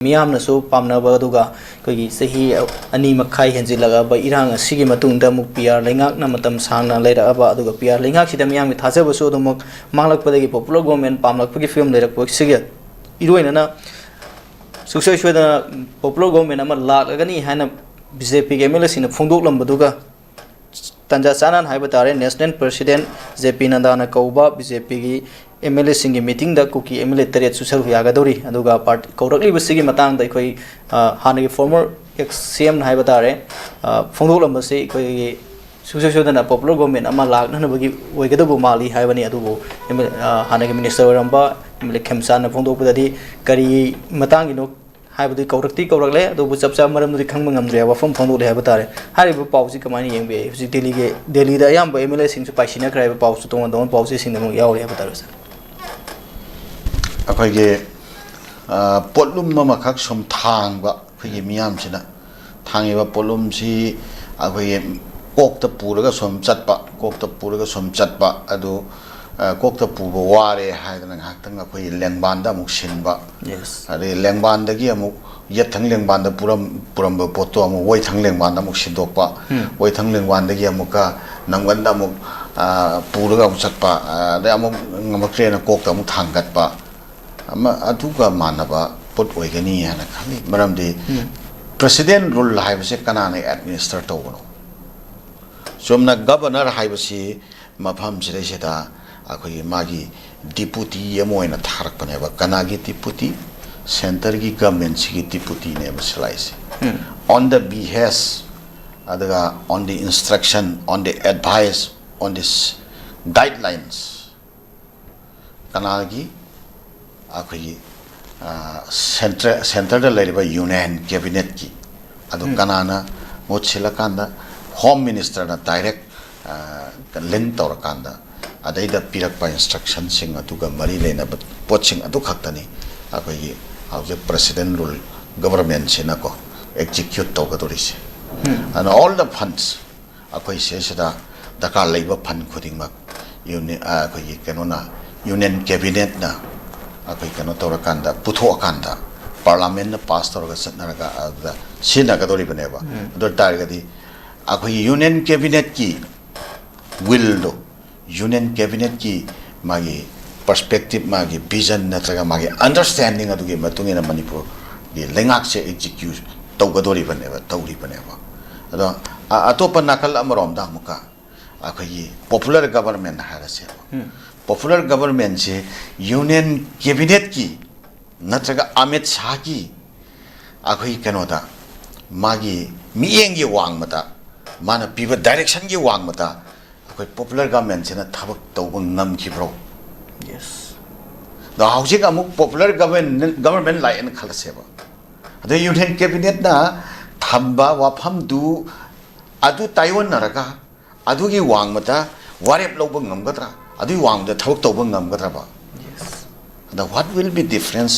मियामनसु पामनबदुगा कोई सही अनि मखाई हेंजिलगा ब इरांग सिगी मतुंगदा मुक पिआर लेंगाक न मतम सांगना लेरअबा अदुगा पिआर लेंगाक सिदा मियाम थाजबसु अदुमक मांगलकपदगी पॉपुलर गवर्नमेंट पामलकपगी फिल्म लेरकप सिगे इरोइनना सुक्सेसवेदा पॉपुलर गवर्नमेंट अमा लागगनी हाना बीजेपी के एमएलए सिना फोंदोकलंबदुगा तंजा चानन हाइबा तारे नेशनल प्रेसिडेंट जेपी नंदाना कौबा बीजेपी की एमएलए सिंगी मीटिंग दा कुकी एमएलए तरेत सुसल यागदौरी अदुगा पार्टी कौरकलिब सिगी मतंग दा अखोई हानगी फॉर्मर एक्स सीएम हाइबा तारे फोंदोकलंबसे अखोई सुसुसुदना पॉपुलर गवर्नमेंट अमा लागनबगी ओइगदबु माली हाइबनी अदुबु हानगी मिनिस्टर ओरंबा एमएलए खेमसाना फोंदोकपददी करी मतंगिनो हाइबदि कौरक्ति कौरकले अदुबु चपचा मरमदि खंगम ngамद्रे वफम फोंदोले हाइबा तारे हारिबु पाउसि कमानि येंबे हुजि दिल्ली दा याम एमएलए सिंगसु पाइसिना खराइबा पाउसु तोंदोन पाउसि सिंगदमु यावले हाइबा तारे अखोइगे पोलुम मखक सम थांगबा अखोइगे मियामसिना थांगेबा पोलुमसि अखोइगे कोकता पुरगा सम चटपा कोकता पुरगा सम चटपा अदु कोकता पुबा वारे हाइदना ngakhtang अखोइ लेंगबानदा मुक सिनबा यस अरे लेंगबानदगी अमुक यथंग लेंगबानदा पुरम पोतो अमुक वैथंग लेंगबानदा मुक सिदोकपा वैथंग लेंगबानदगी अमुका नंगबंदा मुक पुरगा मुक चटपा अदे अमुक ngmakreना कोकता मुक थांगतपा अमा अदुगा मानबा पोट ओइगनी हाना खाली मरमदि प्रेसिडेंट रूल हाइबसे कनाने एडमिनिस्टर तौबनो सोमना गवर्नर हाइबसी मफम सिरेसेदा अखोई मागी डिप्यूटी अमोइना थारकपनेबा कनागी डिप्यूटी सेंटर की गवर्नमेंट की डिप्यूटी ने बसलाइसे ऑन द बिहेस अदगा on the instruction on the advice on this guidelines कनागी अखोई सेंटर द लेरिबा यूनियन कैबिनेट की अदु कनाना मोचिलकांदा होम मिनिस्टर ना डायरेक्ट लिंक तौरकांदा अदैदा पिरकपा इंस्ट्रक्शन सिंग अदुगा मरी लेना पोचिंग अदु खक्तनी अखोई हाउजे प्रेसिडेंट रूल गवर्नमेंट सिना को execute तौगदोरिसे and all the funds अखोई सेसदा दरकार लेबा फंड खुदिंगमक यूनियन अखोई केनोना यूनियन कैबिनेट ना अखोई केनो तौरकांदा पुथोकांदा पार्लियामेंट पास तौरगा सनरगा अदा सिनागदोरिबनेबा अदो तारगदी अखोई यूनियन कैबिनेट की विल दो यूनियन कैबिनेट की मागी पर्सपेक्टिव मागी विजन नत्रगा मागी अंडरस्टैंडिंग अदुगे मतुंगेना मणिपुर की लेंगाक से एग्जीक्यूट तौगदोरिबनेबा तौरिबनेबा अदो अतोप नाकल अमरोमदा मुका अखोई पॉपुलर गवर्नमेंट हारसे पॉपुलर गवर्नमेंट से यूनियन कैबिनेट की नत्रगा अमित शाह की अखोई कनोदा मागी मियेंगे वांगमता माना पीबा डायरेक्शन की वांगमता अखोई पॉपुलर गवर्नमेंट से थबक तौब ngमखिब्रो यस द हाउसिंग अमुक पॉपुलर गवर्नमेंट लाइन खलसेबा अदो यूनियन कैबिनेट ना थंबा वाफम दु अदु ताइवन नरगा अदुगी वांगमता वारेप लौब ngमगद्रा अदु वांगदा थबक तौब ngमगद्राबा yes the what will be difference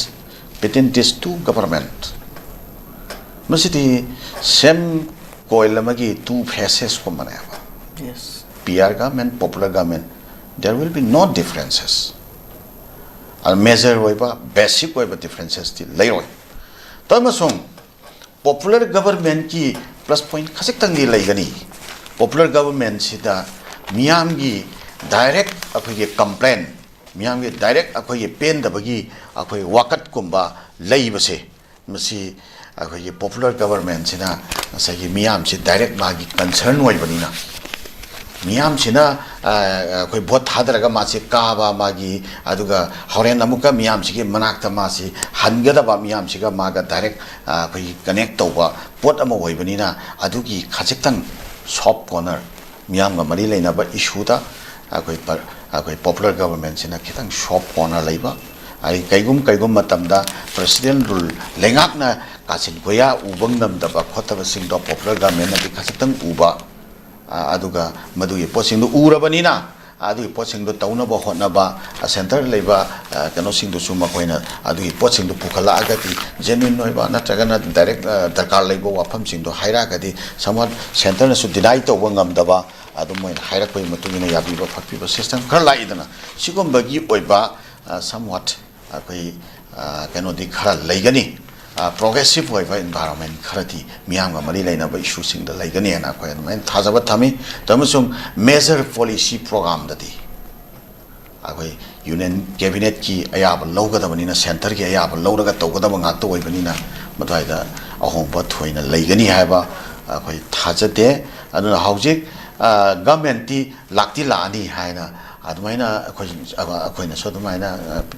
between this two government मसिदी सेम कोइल मगी टू फेसेस को मनाबा yes PR government popular government there will be no differences or major होइबा बेसिक होइबा डिफरेंसेस ति लेरोय तमसों पॉपुलर गवर्नमेंट की प्लस पॉइंट खसिकतंगी लेगनी पॉपुलर गवर्नमेंट सिदा मियामगी डायरेक्ट अखोगे कंप्लेन मियामगी डायरेक्ट अखोगे पेन दबगी अखोगे वाकत कुंबा लेइबसे मसी अखोगे पॉपुलर गवर्नमेंट सिना सगी मियाम से डायरेक्ट मागी कंसर्न होइबनिना मियाम सिना कोई बहुत थादरगा मासे काबा मागी अदुगा हौरेन अमुका मियाम सिगे मनाक्ता मासे हनगदबा मियाम सिगा मागा डायरेक्ट कोई कनेक्ट तौबा पोट अमा होइबनिना अदुगी खजिक्तंग सॉफ्ट कॉर्नर मियाम गा मरी लेनाबा इशूदा अखोई पॉपुलर गवर्नमेंट सिना खितंग सॉफ्ट कॉर्नर लेबा आई कैगुम मतमदा प्रेसिडेंट रूल लेंगाकना कासिन गोया उबंग नमदबा खोतबा सिंगदो पॉपुलर गवर्नमेंट ना खजिक्तंग उबा अदुगा मदुगी पोसिंग उरबनिना अदुगी पोसिंग तौनबा होनबा सेंटर लेबा कनो सिंग दुसु मखोइना अदुगी पोसिंग पुखला आगति जेन्युइन नोइबा नत्रगना डायरेक्ट दरकार लेबा वाफम सिंग हाइरा गदि समवट सेंटर नसु डिनाइ तौबा ngamdaba adum moin hairakoi matungina yabiba phakpiba system khar laidana sigom bagi oiba somewhat akoi kano di khara leigani progressive oiba environment kharati miyam ga mari laina ba issue sing da laigani na ko en thajaba thami tamusung major policy program da di agoi union cabinet ki ayab lawga da bani na center ki ayab lawra ga tawga da ba ngak to oibani na mathai da ahong ba thoina laigani haiba agoi thajate aduna haujik government ti lakti lani haina adumaina akoina so adumaina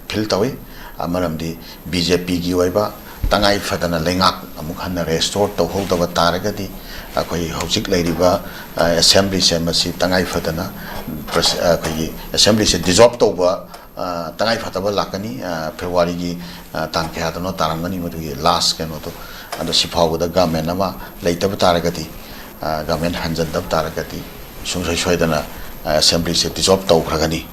feel tawi amaramdi BJP gi oiba tangai fadana lengak amuk hanna restore to hold the taragadi akoi hojik leiriba assembly semasi tangai fadana akoi assembly se dissolve to ba tangai fataba lakani February gi tang kya dano tarangani madu last kano to ando sipaw da government ama leitab taragadi government hanjan dab taragadi sungsoi soidana assembly se dissolve to khagani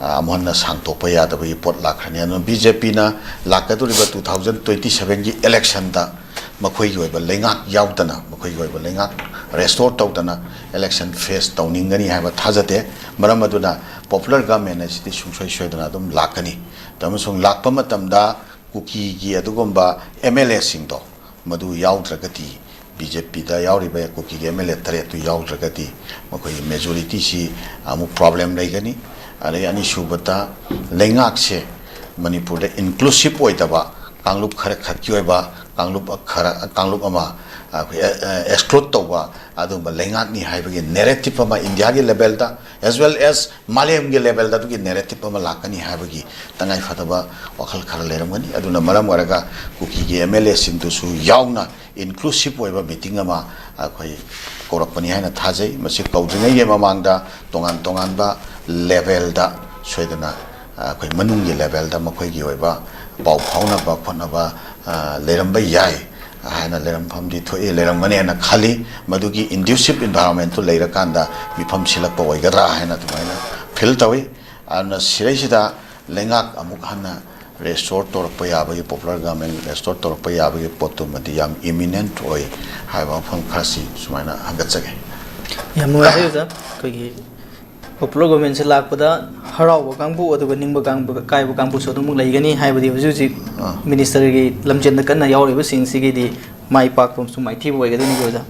amonna sangto pa ya da bi pot lakhani no BJP na lakaduriba 2027 gi election da makhoi gi oiba lengak yaudana makhoi gi oiba lengak restore tawdana election face tawningani haiba thajate maram aduna popular government as the sungsoi soidana dum lakani tamusung lakpa matamda kuki gi adugomba MLA singdo madu yaudragati BJP da yauriba kuki gi MLA tare tu yaudragati makhoi majority si amu problem laigani are ani subata lengak se manipur de inclusive oidaba kanglup khara khatki oiba kanglup ama exclude toba adum lengak ni haibagi narrative ama India gi level da as well as Malayam gi level da gi narrative ama lakani haibagi tangai fataba wakhal khara leramani aduna maram waraga kuki gi MLA sintu su yauna inclusive oiba meeting ama akhoi korakpani haina thajai masi kaudringai ye mamangda tongan ba level da soidana akhoi manungi level da makhoi gi oiba pau phauna ba khona ba leram ba yai haina leram phamdi thoi leram mane na khali madugi inducive environment to leira kanda mifam silak pa oigadra haina tumaina feel tawi ana sireisida lengak amuk hana restore torpa yabagi popular government restore torpa yabagi potu madi yam imminent oi haiba phang khasi sumaina hangatsage yam nuai sa koi popular government se lakpada harau kangbu aduga ningba kangbu kaibu kangbu so dum laigani haibadi huji minister gi lamchen da kanna yauri ba sing sigi di mai pak pom su mai thi boi ga ni go da